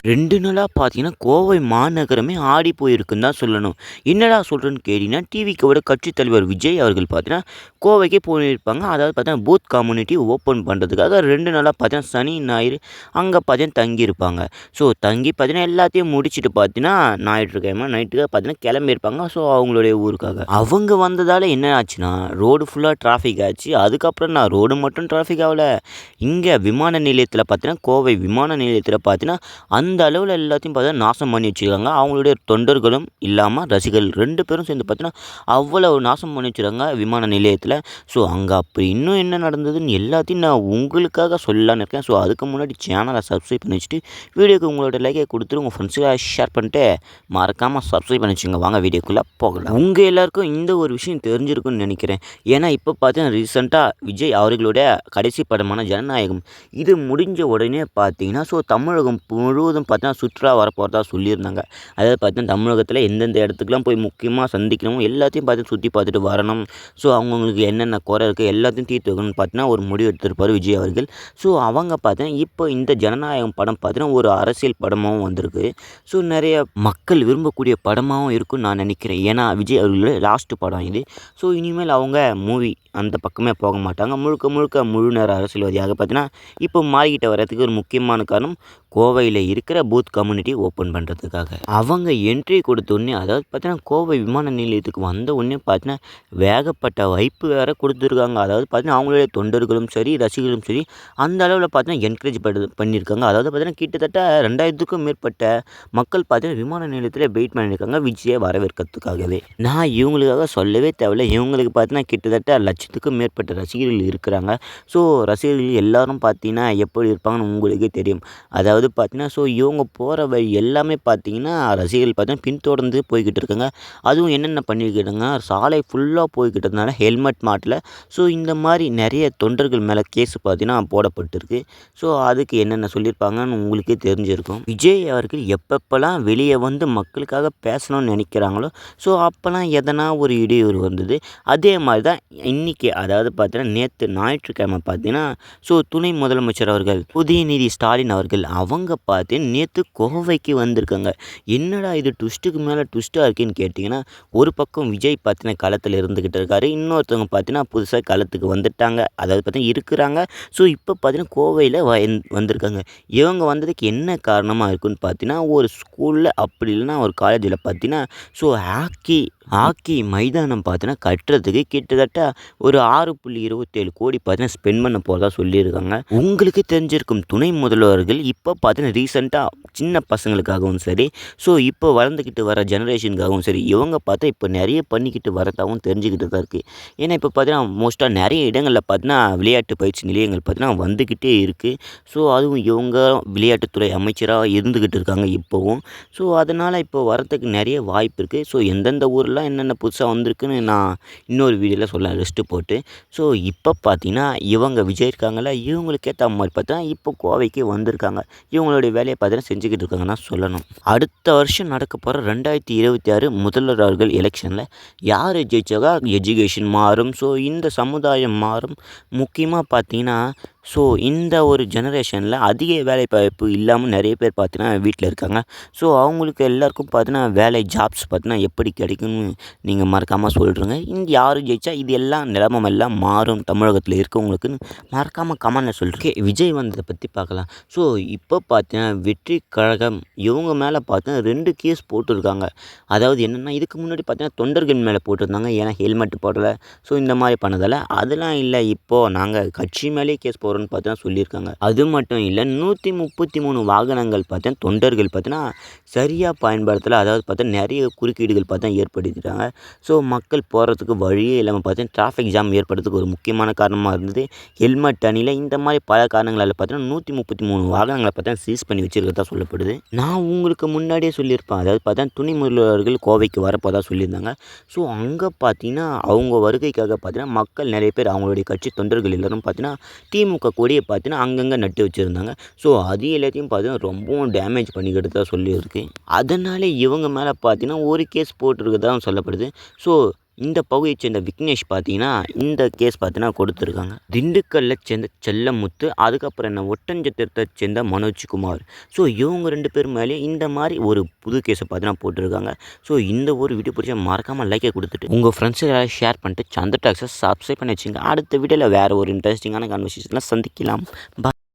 2 நாளா பார்த்தீங்கன்னா, கோவை மாநகரமே ஆடி போயிருக்குன்னு தான் சொல்லணும். என்னடா சொல்றேன்னு கேட்டீங்கன்னா, டிவிக்கோட கட்சித் தலைவர் விஜய் அவர்கள் பார்த்தீங்கன்னா, கோவைக்கு போயிருப்பாங்க. அதாவது பார்த்தீங்கன்னா, பூத் கம்யூனிட்டி ஓப்பன் பண்ணுறதுக்காக 2 நாளா பார்த்தீங்கன்னா, சனி, ஞாயிறு அங்க பார்த்தீங்கன்னா தங்கியிருப்பாங்க. ஸோ தங்கி பார்த்தீங்கன்னா, எல்லாத்தையும் முடிச்சுட்டு பார்த்தீங்கன்னா, ஞாயிற்றுக்கிழமை நைட்டுக்கு பார்த்தீங்கன்னா கிளம்பியிருப்பாங்க. ஸோ அவங்களுடைய ஊருக்காக. அவங்க வந்ததால என்ன ஆச்சுன்னா, ரோடு ஃபுல்லா டிராஃபிக் ஆச்சு. அதுக்கப்புறம் நான் ரோடு மட்டும் டிராஃபிக் ஆவல. இங்க விமான நிலையத்தில பார்த்தீங்கன்னா, கோவை விமான நிலையத்தில பார்த்தீங்கன்னா, அந்த அளவுல எல்லாத்தையும் பார்த்தீங்கன்னா நாசம் பண்ணி வச்சுருக்காங்க. அவங்களுடைய தொண்டர்களும் இல்லாம ரசிகர்கள் 2 பேரும் சேர்ந்து பார்த்தீங்கன்னா, அவ்வளவு நாசம் பண்ணி வச்சுருக்காங்க விமான நிலையத்தில. ஸோ அங்க அப்படி இன்னும் என்ன நடந்ததுன்னு எல்லாத்தையும் நான் உங்களுக்காக சொல்லலான்னு இருக்கேன். ஸோ அதுக்கு முன்னாடி சேனலை சப்ஸ்கிரைப் பண்ணி வச்சுட்டு, வீடியோக்கு உங்களோட லைக்கை கொடுத்துட்டு உங்கள் ஃப்ரெண்ட்ஸுக்கு ஷேர் பண்ணிட்டு மறக்காம சப்ஸ்கிரைப் பண்ணி வச்சுங்க. வாங்க வீடியோக்குள்ளே போகலாம். உங்க எல்லாருக்கும் இந்த ஒரு விஷயம் தெரிஞ்சிருக்கும்னு நினைக்கிறேன். ஏன்னா இப்போ பார்த்தீங்கன்னா ரீசெண்டா விஜய் அவர்களுடைய கடைசி படமான ஜனநாயகம் இது முடிஞ்ச உடனே பார்த்தீங்கன்னா, ஸோ தமிழகம் முழுவதும் பார்த்தீங்கன்னா சுற்றுலா வரப்போறதா சொல்லியிருந்தாங்க. அதாவது பார்த்தீங்கன்னா தமிழகத்தில எந்தெந்த இடத்துக்குலாம் போய் முக்கியமா சந்திக்கணுமோ எல்லாத்தையும் பார்த்து சுற்றி பார்த்துட்டு வரணும். ஸோ அவங்கவங்களுக்கு என்னென்ன குறை இருக்குது எல்லாத்தையும் தீர்த்து வைக்கணும்னு பார்த்தீங்கன்னா ஒரு முடிவு எடுத்திருப்பாரு விஜய் அவர்கள். ஸோ அவங்க பார்த்தீங்கன்னா இப்போ இந்த ஜனநாயகம் படம் பார்த்தீங்கன்னா ஒரு அரசியல் படமாகவும் வந்திருக்கு. ஸோ நிறைய மக்கள் விரும்பக்கூடிய படமாகவும் இருக்கும்னு நான் நினைக்கிறேன். ஏன்னா விஜய் அவர்களுடைய லாஸ்ட் படம் இது. ஸோ இனிமேல் அவங்க மூவி அந்த பக்கமே போக மாட்டாங்க. முழுக்க முழுக்க முழு நேர அரசியல்வாதியாக பார்த்தீங்கன்னா, இப்போ மாறிக்கிட்டு வரதுக்கு ஒரு முக்கியமான காரணம் கோவையில இருக்கிற பூத் கம்யூனிட்டி ஓப்பன் பண்ணுறதுக்காக. அவங்க என்ட்ரி கொடுத்தோன்னே அதாவது பார்த்தீங்கன்னா, கோவை விமான நிலையத்துக்கு வந்த உடனே பார்த்தீங்கன்னா, ஏகப்பட்ட வைப்பு வேற கொடுத்துருக்காங்க. அதாவது பார்த்தீங்கன்னா, அவங்களுடைய தொண்டர்களும் சரி, ரசிகர்களும் சரி அந்த அளவில் பார்த்தீங்கன்னா என்கரேஜ் பண்ணியிருக்காங்க. அதாவது பார்த்தீங்கன்னா, கிட்டத்தட்ட 2000க்கும் மேற்பட்ட மக்கள் பார்த்தீங்கன்னா, விமான நிலையத்தில வெயிட் பண்ணியிருக்காங்க விஜயை வரவேற்கிறதுக்காகவே. நான் இவங்களுக்காக சொல்லவே தேவையில்ல. இவங்களுக்கு பார்த்தீங்கன்னா, கிட்டத்தட்ட லட்சத்துக்கும் மேற்பட்ட ரசிகர்கள் இருக்கிறாங்க. ஸோ ரசிகர்கள் எல்லாரும் பார்த்தீங்கன்னா, எப்படி இருப்பாங்கன்னு உங்களுக்கே தெரியும். அதாவது பார்த்தீங்கன்னா, ஸோ இவங்க போகிற வழி எல்லாமே பார்த்தீங்கன்னா, ரசிகர்கள் பார்த்தீங்கன்னா பின்தொடர்ந்து போய்க்கிட்டு இருக்காங்க. அதுவும் என்னென்ன பண்ணியிருக்காங்க, சாலை ஃபுல்லாக போய்க்கிட்டதுனால ஹெல்மெட் மாட்டல. ஸோ இந்த மாதிரி நிறைய தொண்டர்கள் மேலே கேஸ் பார்த்தீங்கன்னா போடப்பட்டிருக்கு. ஸோ அதுக்கு என்னென்ன சொல்லியிருப்பாங்கன்னு உங்களுக்கே தெரிஞ்சிருக்கும். விஜய் அவர்கள் எப்பப்போலாம் வெளியே வந்து மக்களுக்காக பேசணும்னு நினைக்கிறாங்களோ, ஸோ அப்போலாம் எதனா ஒரு இடையூறு வந்தது. அதே மாதிரி தான் இன்றைக்கி அதாவது பார்த்தீங்கன்னா, நேற்று ஞாயிற்றுக்கிழமை பார்த்தீங்கன்னா, ஸோ துணை முதலமைச்சர் அவர்கள் உதயநிதி ஸ்டாலின் அவர்கள் அவங்க பார்த்து நேற்று கோவைக்கு வந்திருக்காங்க. என்னடா இது ட்விஸ்ட்டுக்கு மேலே ட்விஸ்ட்டாக இருக்கேன்னு கேட்டிங்கன்னா, ஒரு பக்கம் விஜய் பார்த்தீங்கன்னா களத்தில் இருந்துக்கிட்டு இருக்காரு. இன்னொருத்தவங்க பார்த்தீங்கன்னா புதுசாக களத்துக்கு வந்துட்டாங்க. அதாவது பார்த்தீங்கன்னா இருக்கிறாங்க. ஸோ இப்போ பார்த்தீங்கன்னா கோவையில் வந்திருக்காங்க. இவங்க வந்ததுக்கு என்ன காரணமாக இருக்குன்னு பார்த்தீங்கன்னா, ஒரு ஸ்கூலில் அப்படி இல்லைன்னா ஒரு காலேஜில் பார்த்தீங்கன்னா, ஸோ ஹாக்கி மைதானம் பார்த்தீங்கன்னா கட்டுறதுக்கு கிட்டத்தட்ட ஒரு 6.27 கோடி பார்த்தீங்கன்னா ஸ்பெண்ட் பண்ண போகிறதா சொல்லியிருக்காங்க. உங்களுக்கு தெரிஞ்சிருக்கும் துணை முதல்வர்கள் இப்போ பார்த்தீங்கன்னா ரீசெண்டாக சின்ன பசங்களுக்காகவும் சரி, ஸோ இப்போ வளர்ந்துக்கிட்டு வர ஜெனரேஷனுக்காகவும் சரி, இவங்க பார்த்தா இப்போ நிறைய பண்ணிக்கிட்டு வரதாகவும் தெரிஞ்சுக்கிட்டு தான் இருக்குது. ஏன்னா இப்போ பார்த்தீங்கன்னா மோஸ்ட்டாக நிறைய இடங்களில் பார்த்தீங்கன்னா விளையாட்டு பயிற்சி நிலையங்கள் பார்த்தீங்கன்னா வந்துக்கிட்டே இருக்குது. ஸோ அதுவும் இவங்க விளையாட்டுத்துறை அமைச்சராக இருந்துக்கிட்டு இருக்காங்க இப்போவும். ஸோ அதனால் இப்போ வரத்துக்கு நிறைய வாய்ப்பு இருக்குது. ஸோ எந்தெந்த ஊரில் என்னென்ன புதுசாக வந்திருக்குன்னு நான் இன்னொரு வீடியோவில் சொல்ல லிஸ்ட்டு போட்டு. ஸோ இப்போ பார்த்தீங்கன்னா இவங்க விஜய் இருக்காங்கல்ல, இவங்களுக்கு ஏற்ற மாதிரி பார்த்தா இப்போ கோவைக்கு வந்திருக்காங்க. இவங்களுடைய வேலையை பார்த்தீங்கன்னா செஞ்சுக்கிட்டு இருக்காங்கன்னா சொல்லணும். அடுத்த வருஷம் நடக்க போகிற 2026 முதல்வர்கள் எலெக்ஷனில் யார் ஜெயிச்சாக்கா எஜுகேஷன் மாறும். ஸோ இந்த சமுதாயம் மாறும். முக்கியமாக பார்த்தீங்கன்னா, ஸோ இந்த ஒரு ஜெனரேஷனில் அதிக வேலைவாய்ப்பு இல்லாமல் நிறைய பேர் பார்த்தீங்கன்னா வீட்டில் இருக்காங்க. ஸோ அவங்களுக்கு எல்லாருக்கும் பார்த்தீங்கன்னா வேலை ஜாப்ஸ் பார்த்தீங்கன்னா எப்படி கிடைக்கும்னு நீங்கள் மறக்காமல் சொல்கிறீங்க. இந்த யார் ஜெயிச்சா இது எல்லாம் நிலமெல்லாம் மாறும் தமிழகத்தில் இருக்கவங்களுக்குன்னு மறக்காமல் கமெண்டில் சொல்கிறேன். விஜய் வந்ததை பற்றி பார்க்கலாம். ஸோ இப்போ பார்த்தீங்கன்னா வெற்றி கழகம் இவங்க மேலே பார்த்தீங்கன்னா 2 கேஸ் போட்டிருக்காங்க. அதாவது என்னென்னா இதுக்கு முன்னாடி பார்த்தீங்கன்னா தொண்டர்கள் மேலே போட்டிருந்தாங்க. ஏன்னா ஹெல்மெட் போடலை. ஸோ இந்த மாதிரி பண்ணதால் அதெல்லாம் இல்லை, இப்போது நாங்கள் கட்சி மேலேயே கேஸ் போடுறோன்னு பார்த்தீங்கன்னா சொல்லியிருக்காங்க. அது மட்டும் இல்லை 133 வாகனங்கள் பார்த்தீங்கன்னா தொண்டர்கள் பார்த்தீங்கன்னா சரியாக பயன்படுத்தலை. அதாவது பார்த்தீங்கன்னா நிறைய குறுக்கீடுகள் பார்த்தீங்கன்னா ஏற்படுத்திட்டாங்க. ஸோ மக்கள் போகிறதுக்கு வழியே இல்லாமல் பார்த்தீங்கன்னா டிராஃபிக் ஜாம் ஏற்படுறதுக்கு ஒரு முக்கியமான காரணமாக இருந்தது ஹெல்மெட் அணியில். இந்த மாதிரி பல காரணங்களால் பார்த்தீங்கன்னா 133 வாகனங்களை பார்த்தீங்கன்னா சீஸ் பண்ணி வச்சுருக்கிறதா சொல்லப்படுது. நான் உங்களுக்கு முன்னாடியே சொல்லியிருப்பேன். அதாவது பார்த்தீங்கன்னா துணை முதல்வர்கள் கோவைக்கு வரப்போதா சொல்லியிருந்தாங்க. ஸோ அங்கே பார்த்தீங்கன்னா அவங்க வருகைக்காக பார்த்தீங்கன்னா மக்கள் நிறைய பேர் அவங்களுடைய கட்சி தொண்டர்கள் எல்லோரும் பார்த்தீங்கன்னா திமுக கொடியை பார்த்தீங்கன்னா அங்கங்கே நட்டு வச்சுருந்தாங்க. ஸோ அது எல்லாத்தையும் பார்த்தீங்கன்னா ரொம்பவும் டேமேஜ் பண்ணிக்கிட்டு தான் சொல்லியிருக்கு. அதனால இவங்க மேலே பார்த்தீங்கன்னா ஒரு கேஸ் போட்டிருக்கதான் சொல்லப்படுது. ஸோ இந்த பகுதியை சேர்ந்த விக்னேஷ் பார்த்தீங்கன்னா இந்த கேஸ் பார்த்தீங்கன்னா கொடுத்துருக்காங்க. திண்டுக்கல்ல சேர்ந்த செல்லமுத்து, அதுக்கப்புறம் என்ன ஒட்டஞ்சத்திரத்தை சேர்ந்த மனோஜ்குமார். ஸோ இவங்க 2 பேர் மேலேயும் இந்த மாதிரி ஒரு புது கேஸை பார்த்தீங்கன்னா போட்டிருக்காங்க. ஸோ இந்த ஒரு வீடியோ பிடிச்சா மறக்காமல் லைக்கை கொடுத்துட்டு உங்கள் ஃப்ரெண்ட்ஸுக்கு எல்லாரும் ஷேர் பண்ணிட்டு சந்திர டாக்ஸை சப்ஸ்கிரைப் பண்ணி வச்சுங்க. அடுத்த வீடியோவில் வேறு ஒரு இன்ட்ரெஸ்டிங்கான கான்வர்சேஷனில் சந்திக்கலாம்.